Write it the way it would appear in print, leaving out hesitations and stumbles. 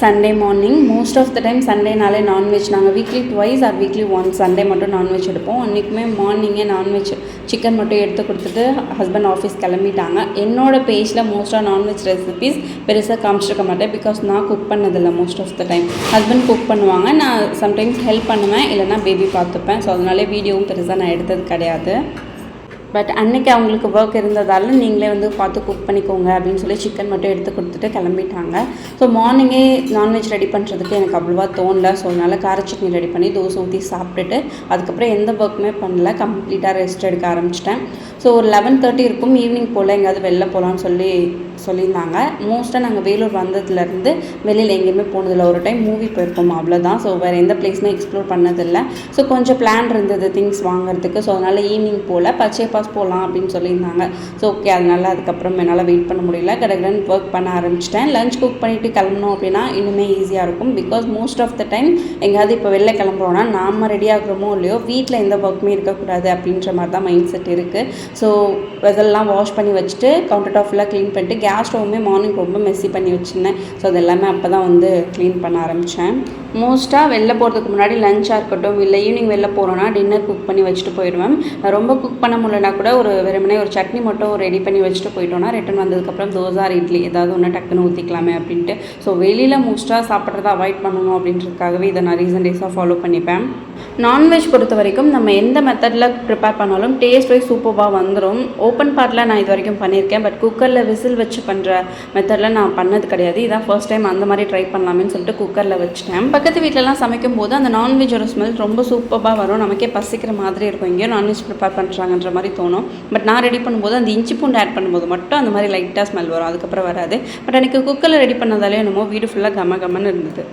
Sunday morning most of the time சண்டேனாலே non veg நாங்கள் weekly twice or weekly once Sunday மட்டும் non veg எடுப்போம். அன்றைக்குமே மார்னிங்கே நான்வெஜ் சிக்கன் மட்டும் எடுத்து கொடுத்துட்டு ஹஸ்பண்ட் ஆஃபீஸ் கிளம்பிட்டாங்க. என்னோடய பேஜில் மோஸ்ட்டாக நான்வெஜ் ரெசிபீஸ் பெருசாக காமிச்சிருக்க மாட்டேன். பிகாஸ் நான் குக் பண்ணதில்லை most of the time. Husband cook பண்ணுவாங்க, நான் சம்டைம்ஸ் ஹெல்ப் பண்ணுவேன், இல்லைனா பேபி பார்த்துப்பேன். ஸோ அதனாலே வீடியோவும் பெருசாக நான் எடுத்தது கிடையாது. பட் அன்றைக்கி அவங்களுக்கு ஒர்க் இருந்ததால் நீங்களே வந்து பார்த்து குக் பண்ணிக்கோங்க அப்படின்னு சொல்லி சிக்கன் மட்டும் எடுத்து கொடுத்துட்டு கிளம்பிட்டாங்க. ஸோ மார்னிங்கே நான்வெஜ் ரெடி பண்ணுறதுக்கு எனக்கு அவ்வளோவா தோணல. ஸோ அதனால் கார சட்னி ரெடி பண்ணி தோசை ஊற்றி சாப்பிட்டுட்டு அதுக்கப்புறம் எந்த ஒர்க்குமே பண்ணல, கம்ப்ளீட்டாக ரெஸ்ட் எடுக்க ஆரம்பிச்சிட்டேன். ஸோ ஒரு 11:30 இருக்கும், ஈவினிங் போல் எங்கேயாவது வெளில போகலான்னு சொல்லியிருந்தாங்க. மோஸ்ட்டாக நாங்கள் வேலூர் வந்ததுலேருந்து வெளியில் எங்கேயுமே போனதில்லை. ஒரு டைம் மூவி போயிருக்கோம், அவ்வளோதான். ஸோ வேறு எந்த பிளேஸுமே எக்ஸ்ப்ளோர் பண்ணதில்லை. ஸோ கொஞ்சம் பிளான் இருந்தது திங்ஸ் வாங்குறதுக்கு. ஸோ அதனால் ஈவினிங் போல் பச்சை பாஸ் போகலாம் அப்படின்னு சொல்லியிருந்தாங்க. ஸோ ஓகே, அதனால் அதுக்கப்புறம் என்னால் வெயிட் பண்ண முடியல, கடகடன் ஒர்க் பண்ண ஆரம்பிச்சிட்டேன். லஞ்ச் குக் பண்ணிவிட்டு கிளம்பணும் அப்படின்னா இன்னுமே ஈஸியாக இருக்கும். Because most of the time எங்கேயாவது இப்போ வெளில கிளம்புறோன்னா நாம் ரெடி ஆகிறோமோ இல்லையோ வீட்டில் எந்த ஒர்க்குமே இருக்கக்கூடாது அப்படின்ற மாதிரி தான் மைண்ட் செட் இருக்குது. ஸோ இதெல்லாம் வாஷ் பண்ணி வச்சுட்டு கவுண்டர் டாப் ஃபுல்லாக க்ளீன் பண்ணிட்டு கேஸ் ஸ்டவ்வுமே மார்னிங் ரொம்ப மெஸ்ஸி பண்ணி வச்சுருந்தேன். ஸோ அது எல்லாமே அப்போ தான் வந்து க்ளீன் பண்ண ஆரம்பித்தேன். மோஸ்ட்டாக வெளில போகிறதுக்கு முன்னாடி லஞ்சாக இருக்கட்டும், இல்லை ஈவினிங் வெளில போகிறோன்னா டின்னர் குக் பண்ணி வச்சுட்டு போயிடுவேன். ரொம்ப குக் பண்ண முடியலனா கூட ஒரு வெறுமனே ஒரு சட்னி மட்டும் ரெடி பண்ணி வச்சுட்டு போயிட்டோன்னா ரிட்டன் வந்ததுக்கப்புறம் தோசை ஆர் இட்லி ஏதாவது ஒன்று டக்குன்னு ஊற்றிக்கலாமே அப்படின்ட்டு. ஸோ வெளியில் மோஸ்ட்டாக சாப்பிட்றத அவாய்ட் பண்ணணும் அப்படின்றதுக்காகவே இதை நான் ரீசன்ட் டேஸாக ஃபாலோ பண்ணிப்பேன். நான்வெஜ் பொறுத்த வரைக்கும் நம்ம எந்த மெத்தடில் ப்ரிப்பேர் பண்ணாலும் டேஸ்ட் வைஸ் சூப்பராக வந்துடும். ஓப்பன் பாட்டில் நான் இது வரைக்கும் பண்ணியிருக்கேன், பட் குக்கரில் விசில் வச்சு பண்ணுற மெத்தடில் நான் பண்ணது கிடையாது. இதான் ஃபர்ஸ்ட் டைம் அந்த மாதிரி ட்ரை பண்ணலாமேன்னு சொல்லிட்டு குக்கரில் வச்சுட்டேன். பக்கத்து வீட்டிலலாம் சமைக்கும் போது அந்த நான்வெஜ்ஜோட ஸ்மெல் ரொம்ப சூப்பராக வரும், நமக்கே பசிக்கிற மாதிரி இருக்கும். எங்கேயோ நான்வெஜ் ப்ரிப்பேர் பண்ணுறாங்கன்ற மாதிரி தோணும். பட் நான் ரெடி பண்ணும்போது அந்த இஞ்சி பூண்டு ஆட் பண்ணும்போது மட்டும் அந்த மாதிரி லைட்டாக ஸ்மெல் வரும், அதுக்கப்புறம் வராது. பட் எனக்கு குக்கரில் ரெடி பண்ணதாலே என்னமோ வீடு ஃபுல்லாக கம கமன்னு இருந்தது.